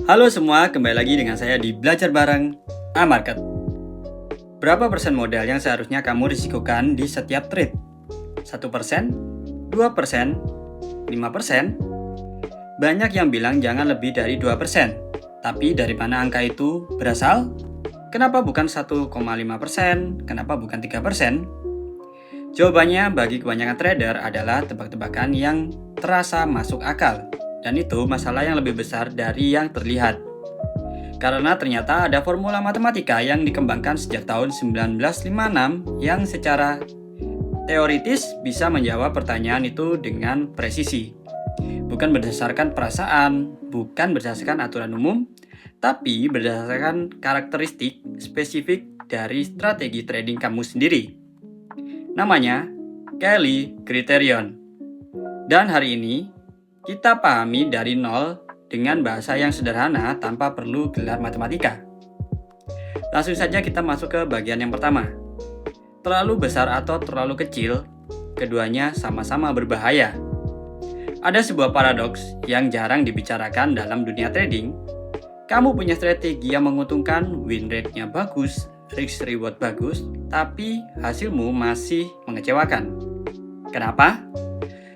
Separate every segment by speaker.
Speaker 1: Halo semua, kembali lagi dengan saya di Belajar Bareng A-Market. Berapa persen modal yang seharusnya kamu risikokan di setiap trade? 1%? 2%? 5%? Banyak yang bilang jangan lebih dari 2%. Tapi dari mana angka itu berasal? Kenapa bukan 1,5%? Kenapa bukan 3%? Jawabannya bagi kebanyakan trader adalah tebak-tebakan yang terasa masuk akal. Dan itu masalah yang lebih besar dari yang terlihat. Karena ternyata ada formula matematika yang dikembangkan sejak tahun 1956 yang secara teoritis bisa menjawab pertanyaan itu dengan presisi. Bukan berdasarkan perasaan, bukan berdasarkan aturan umum, tapi berdasarkan karakteristik spesifik dari strategi trading kamu sendiri. Namanya Kelly Criterion. Dan hari ini kita pahami dari nol dengan bahasa yang sederhana tanpa perlu gelar matematika. Langsung saja kita masuk ke bagian yang pertama. Terlalu besar atau terlalu kecil, keduanya sama-sama berbahaya. Ada sebuah paradoks yang jarang dibicarakan dalam dunia trading. Kamu punya strategi yang menguntungkan, win rate-nya bagus, risk reward bagus, tapi hasilmu masih mengecewakan. Kenapa?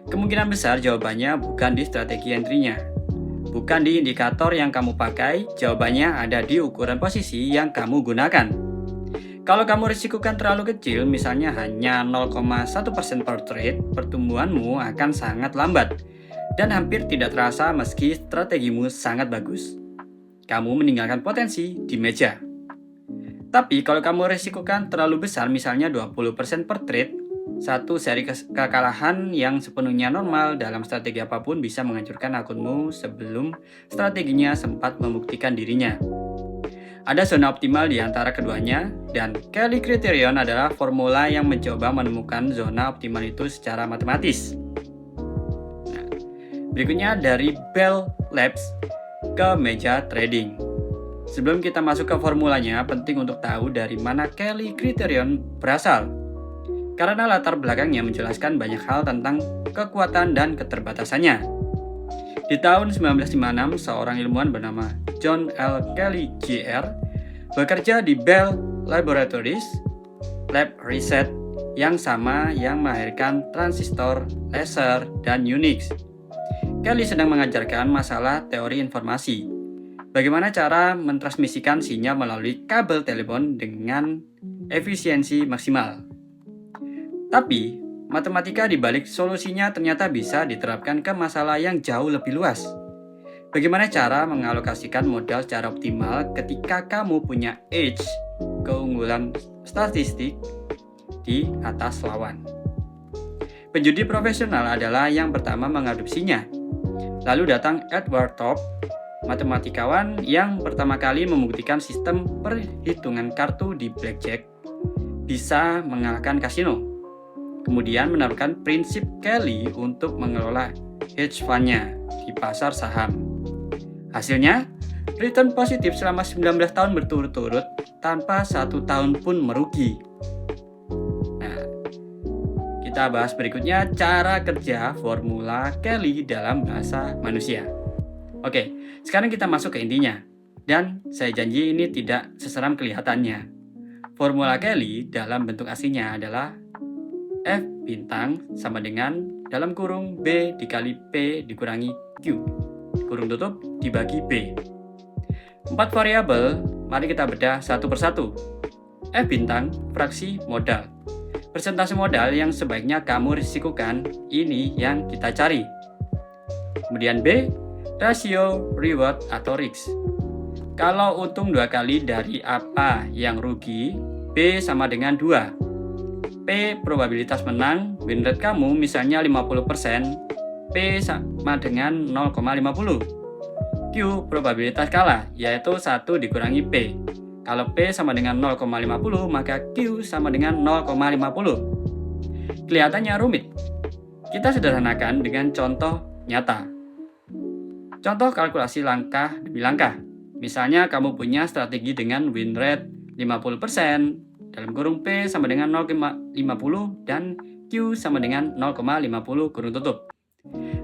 Speaker 1: Kemungkinan besar jawabannya bukan di strategi entry-nya. Bukan di indikator yang kamu pakai, jawabannya ada di ukuran posisi yang kamu gunakan. Kalau kamu risikokan terlalu kecil, misalnya hanya 0,1% per trade, pertumbuhanmu akan sangat lambat dan hampir tidak terasa meski strategimu sangat bagus. Kamu meninggalkan potensi di meja. Tapi kalau kamu risikokan terlalu besar, misalnya 20% per trade, satu seri kekalahan yang sepenuhnya normal dalam strategi apapun bisa menghancurkan akunmu sebelum strateginya sempat membuktikan dirinya. Ada zona optimal di antara keduanya, dan Kelly Criterion adalah formula yang mencoba menemukan zona optimal itu secara matematis. Nah, berikutnya dari Bell Labs ke meja trading. Sebelum kita masuk ke formulanya, penting untuk tahu dari mana Kelly Criterion berasal. Karena latar belakangnya menjelaskan banyak hal tentang kekuatan dan keterbatasannya. Di tahun 1956, seorang ilmuwan bernama John L. Kelly Jr. bekerja di Bell Laboratories Lab Research yang sama yang melahirkan transistor, laser, dan Unix. Kelly sedang mengajarkan masalah teori informasi. Bagaimana cara mentransmisikan sinyal melalui kabel telepon dengan efisiensi maksimal. Tapi, matematika di balik solusinya ternyata bisa diterapkan ke masalah yang jauh lebih luas. Bagaimana cara mengalokasikan modal secara optimal ketika kamu punya edge, keunggulan statistik di atas lawan. Penjudi profesional adalah yang pertama mengadopsinya. Lalu datang Edward Thorp, matematikawan yang pertama kali membuktikan sistem perhitungan kartu di blackjack bisa mengalahkan kasino. Kemudian menaruhkan prinsip Kelly untuk mengelola hedge fund-nya di pasar saham. Hasilnya, return positif selama 19 tahun berturut-turut tanpa 1 tahun pun merugi. Nah, kita bahas berikutnya cara kerja formula Kelly dalam bahasa manusia. Oke, sekarang kita masuk ke intinya. Dan saya janji ini tidak seseram kelihatannya. Formula Kelly dalam bentuk aslinya adalah F bintang sama dengan dalam kurung B dikali P dikurangi Q, kurung tutup dibagi B. 4 variabel, mari kita bedah satu persatu. F bintang, fraksi modal. Persentase modal yang sebaiknya kamu risikokan, ini yang kita cari. Kemudian B, rasio reward atau risk. Kalau untung 2 kali dari apa yang rugi, B sama dengan 2. P probabilitas menang, win rate kamu misalnya 50%, P sama dengan 0,50. Q probabilitas kalah, yaitu 1 dikurangi P. Kalau P sama dengan 0,50, maka Q sama dengan 0,50. Kelihatannya rumit. Kita sederhanakan dengan contoh nyata. Contoh kalkulasi langkah demi langkah. Misalnya kamu punya strategi dengan win rate 50%, dalam kurung P sama dengan 0,50 dan Q sama dengan 0,50 kurung tutup.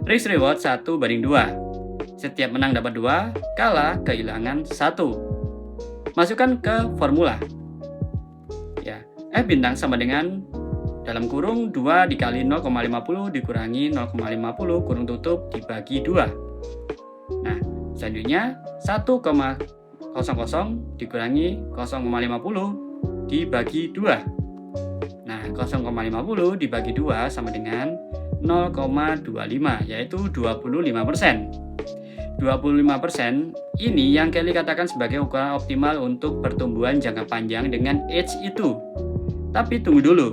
Speaker 1: Risk reward 1:2. Setiap menang dapat 2, kalah kehilangan 1. Masukkan ke formula. Ya, F bintang sama dengan dalam kurung 2 dikali 0,50 dikurangi 0,50 kurung tutup dibagi 2. Nah, selanjutnya 1,00 dikurangi 0,50 dibagi 2. Nah, 0,50 dibagi 2 sama dengan 0,25, yaitu 25%. 25% ini yang Kelly katakan sebagai ukuran optimal untuk pertumbuhan jangka panjang dengan age itu. Tapi tunggu dulu,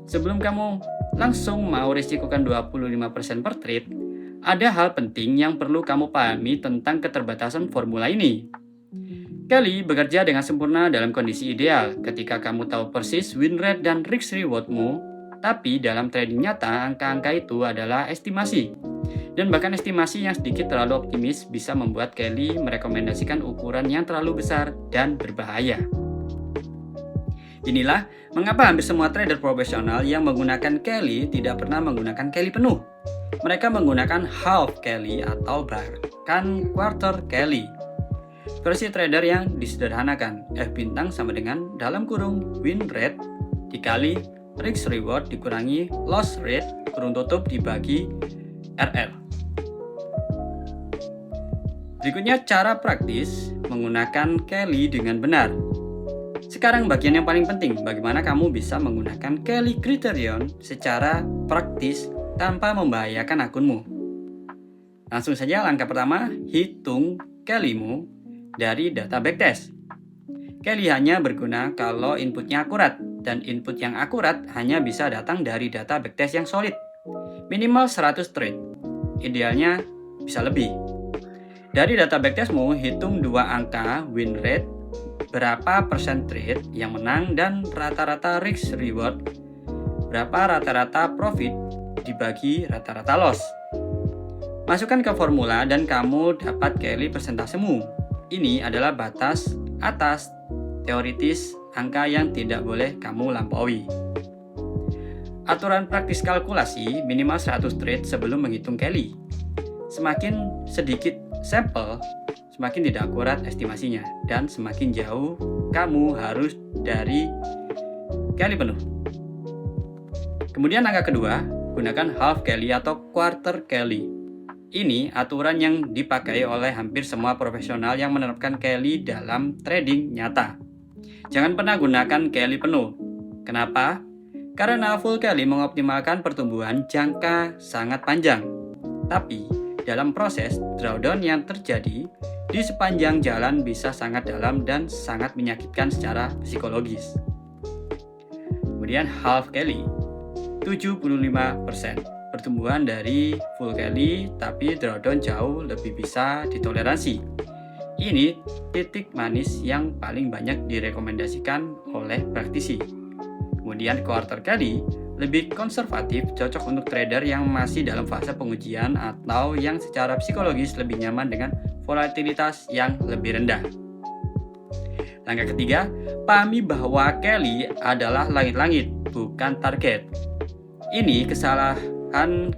Speaker 1: sebelum kamu langsung mau risikokan 25% per trade, ada hal penting yang perlu kamu pahami tentang keterbatasan formula ini. Kelly bekerja dengan sempurna dalam kondisi ideal ketika kamu tahu persis win rate dan risk rewardmu, tapi dalam trading nyata angka-angka itu adalah estimasi. Dan bahkan estimasi yang sedikit terlalu optimis bisa membuat Kelly merekomendasikan ukuran yang terlalu besar dan berbahaya. Inilah mengapa hampir semua trader profesional yang menggunakan Kelly tidak pernah menggunakan Kelly penuh. Mereka menggunakan half Kelly atau bahkan quarter Kelly. Versi trader yang disederhanakan, F bintang sama dengan dalam kurung win rate dikali risk reward dikurangi loss rate kurung tutup dibagi RR. Berikutnya cara praktis menggunakan Kelly dengan benar. Sekarang bagian yang paling penting, bagaimana kamu bisa menggunakan Kelly Criterion secara praktis tanpa membahayakan akunmu. Langsung saja langkah pertama, hitung Kellymu dari data backtest. Kelly hanya berguna kalau inputnya akurat, dan input yang akurat hanya bisa datang dari data backtest yang solid. Minimal 100 trade, idealnya bisa lebih. Dari data backtestmu, hitung 2 angka win rate, berapa persen trade yang menang, dan rata-rata risk reward, berapa rata-rata profit dibagi rata-rata loss. Masukkan ke formula dan kamu dapat Kelly persentasemu. Ini adalah batas atas teoritis angka yang tidak boleh kamu lampaui. Aturan praktis kalkulasi minimal 100 trade sebelum menghitung Kelly. Semakin sedikit sampel, semakin tidak akurat estimasinya, dan semakin jauh kamu harus dari Kelly penuh. Kemudian angka kedua, gunakan half Kelly atau quarter Kelly. Ini aturan yang dipakai oleh hampir semua profesional yang menerapkan Kelly dalam trading nyata. Jangan pernah gunakan Kelly penuh. Kenapa? Karena full Kelly mengoptimalkan pertumbuhan jangka sangat panjang. Tapi dalam proses drawdown yang terjadi di sepanjang jalan bisa sangat dalam dan sangat menyakitkan secara psikologis. Kemudian half Kelly 75%. Pertumbuhan dari full Kelly tapi drawdown jauh lebih bisa ditoleransi. Ini titik manis yang paling banyak direkomendasikan oleh praktisi. Kemudian quarter Kelly lebih konservatif, cocok untuk trader yang masih dalam fase pengujian atau yang secara psikologis lebih nyaman dengan volatilitas yang lebih rendah. Langkah ketiga, pahami bahwa Kelly adalah langit-langit, bukan target. Ini kesalahan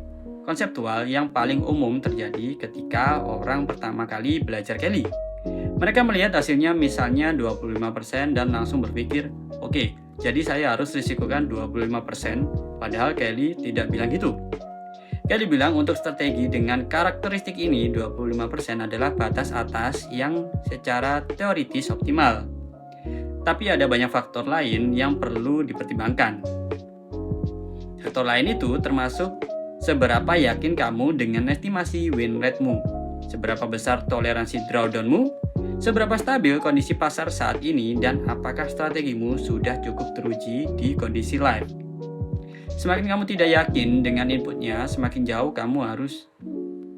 Speaker 1: konseptual yang paling umum terjadi ketika orang pertama kali belajar Kelly. Mereka melihat hasilnya misalnya 25% dan langsung berpikir, oke, jadi saya harus risikokan 25%, padahal Kelly tidak bilang gitu. Kelly bilang untuk strategi dengan karakteristik ini 25% adalah batas atas yang secara teoritis optimal. Tapi ada banyak faktor lain yang perlu dipertimbangkan. Faktor lain itu termasuk seberapa yakin kamu dengan estimasi win rate-mu, seberapa besar toleransi drawdown-mu, seberapa stabil kondisi pasar saat ini, dan apakah strategimu sudah cukup teruji di kondisi live. Semakin kamu tidak yakin dengan inputnya, semakin jauh kamu harus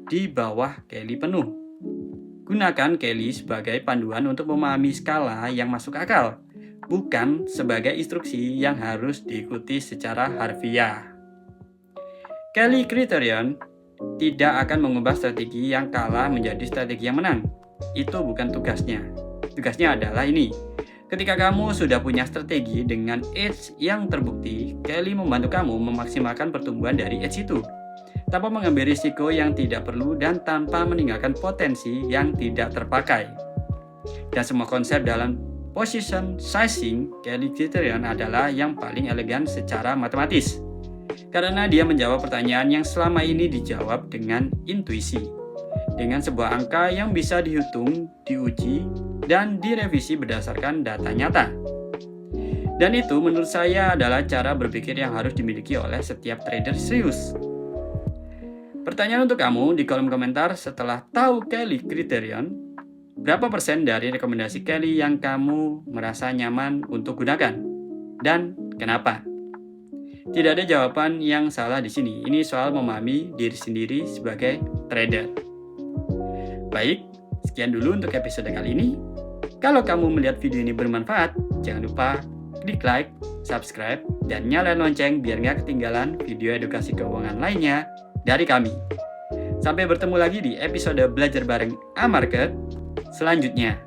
Speaker 1: di bawah Kelly penuh. Gunakan Kelly sebagai panduan untuk memahami skala yang masuk akal, bukan sebagai instruksi yang harus diikuti secara harfiah. Kelly Criterion tidak akan mengubah strategi yang kalah menjadi strategi yang menang. Itu bukan tugasnya. Tugasnya adalah ini. Ketika kamu sudah punya strategi dengan edge yang terbukti, Kelly membantu kamu memaksimalkan pertumbuhan dari edge itu. tanpa mengambil risiko yang tidak perlu dan tanpa meninggalkan potensi yang tidak terpakai. Dan semua konsep dalam position sizing Kelly Criterion adalah yang paling elegan secara matematis, karena dia menjawab pertanyaan yang selama ini dijawab dengan intuisi, dengan sebuah angka yang bisa dihitung, diuji, dan direvisi berdasarkan data nyata. Dan itu menurut saya adalah cara berpikir yang harus dimiliki oleh setiap trader serius. Pertanyaan untuk kamu di kolom komentar: setelah tahu Kelly Criterion, berapa persen dari rekomendasi Kelly yang kamu merasa nyaman untuk gunakan? Dan kenapa? Tidak ada jawaban yang salah di sini. Ini soal memahami diri sendiri sebagai trader. Baik, sekian dulu untuk episode kali ini. Kalau kamu melihat video ini bermanfaat, jangan lupa klik like, subscribe, dan nyalain lonceng biar nggak ketinggalan video edukasi keuangan lainnya dari kami. Sampai bertemu lagi di episode Belajar Bareng A-Market selanjutnya.